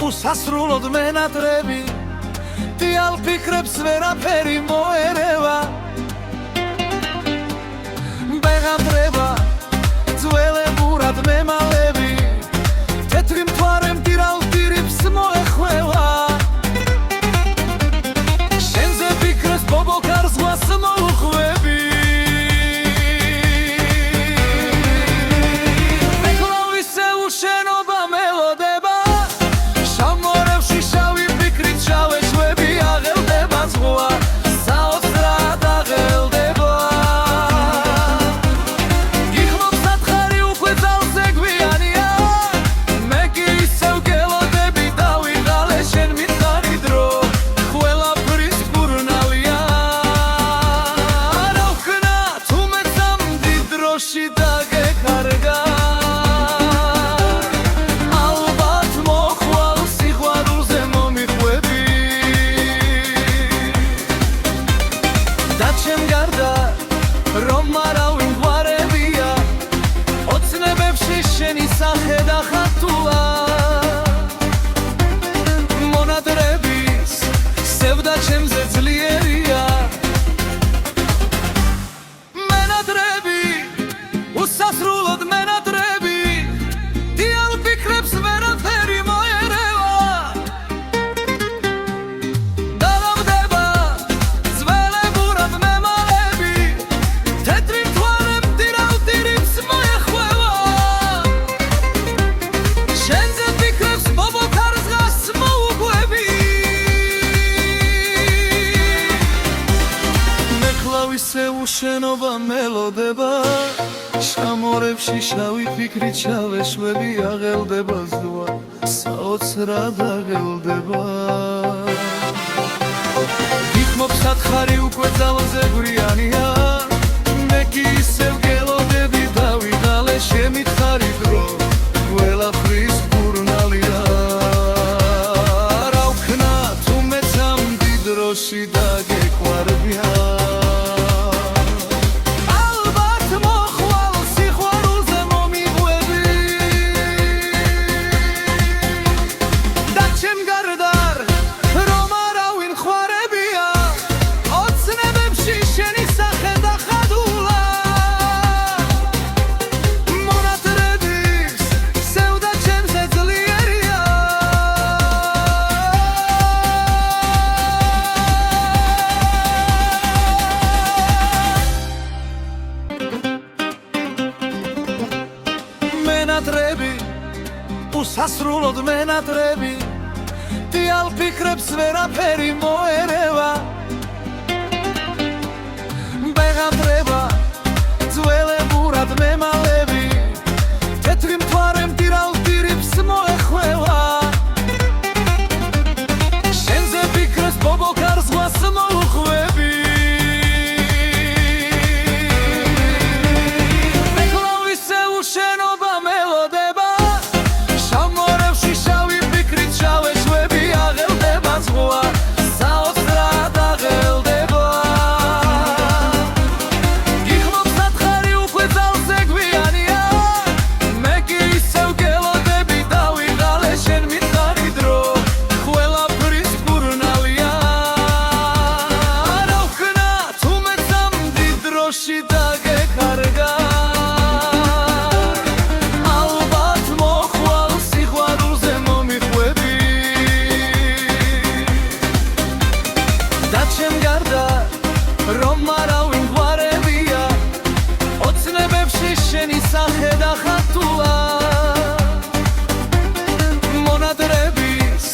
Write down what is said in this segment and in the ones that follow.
უსასრულოდ მენატრები დიალ ფიქრებს ვერაფერი მოერევა ბეღამრება ძველებურად მემალები თეთრი მთვარე მტირალ ტირიფს მოეხვევა შენზე ფიქრებს ბობოქარ ზღვას მოუხვევი მეკლავისე უშენობა მელოდება შამორევში შავი ფიქრით შავე შვები აღელდება ზღვა საოცრად აღელდება გიხმობს სათხარი უკვე ძალზე გვიანია მე კი ისევ გელოდები დავიღალე შენ მითხარი დრო ყველაფრის კურნალია რა ვქნა თუ მეცამ დიდ დროში დაგეხარგა რომ არავინ გვარებია ოცნებებში შენი სახე და ხატულა მონადრების სევდა ჩემზე ძლიერია მენადრები უსასრულოდ მენადრები დიალ ფიქრებს ვერაფერი მოერევა დაავდება ძველებურად მემალები თეთრი მთვარე მტირალ ტირიფს მოეხვევა შენზე ფიქრებს ბობოქარ ზღას მოუგვევი მეკლავისე უშენობა მელოდება შამორებში შავი ფიქრით შავე შვები აღელდება ზღვა საოცრად აღელდება გიხმობს სათხარი უკვე ძალზე გვიანია მე კი ისევ გელოდები დავიღალე შემითხარი დრო ყველაფრის კურნალია რა ვქნა თუ მეცამ დიდ დროში დაგეყვარვია ალბათ მოხვალ სიყვარულზე მომიყვები და ჩემ გარდარ რომ არავინ ხვარებია ოცნებებში შენი სახე და ხადულა მონადრების სევდა ჩემზე ძლიერია მენატრები უსასრულოდ მენატრები დიალ ფიქრებს ვერაფერი მოერევა ბეღამრება ძველებურად მემალები თეთრი მთვარე მტირალ ტირიფს მოეხვევა შენზე ფიქრებს ბობოქარ ზღვას მოუხვევი მეკლავისე უშენობა მელოდება შამორევში შავი ფიქრით შავე შვები აღელდება ზღვა საოცრად აღელდება გიხმობს სათხარი უკვე ძალზე გვიანია მე კი ისევ გელოდები დავიღალე შენ მითხარი დრო ყველაფრის კურნალია რა ვქნა თუ მეცამ დიდ დროში დაგეხარგა ალბათ მოხვალ სიყვარულზე მომიყვები და ჩემ გარდა რომ არავინ გვარებია ოცნებებში შენი სახე და ხატულა მონადრების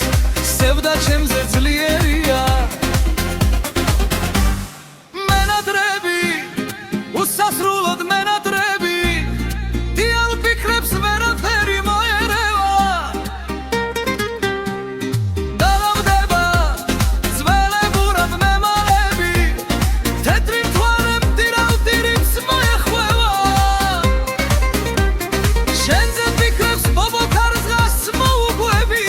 სევდა ჩემზე ძლიერია მენადრები უსასრულოდ მენადრები დიალ ფიქრებს ვერაფერი მოერევა დაავდება ძველებურად მემალები თეთრი მთვარე მტირალ ტირიფს მოეხვევა შენზე ფიქრებს ბობოქარ ზღას მოუგვევი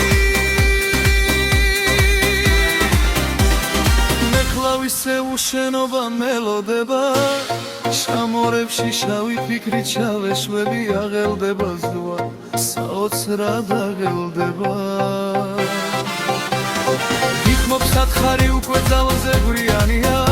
მეკლავისე უშენობა მელოდება შამორებში შავი ფიქრით ფიქრი ჩავეშვები აღელდება ზღვა საოცრად აღელდება გიხმობ სათხარი უკვე ძალზე გვიანია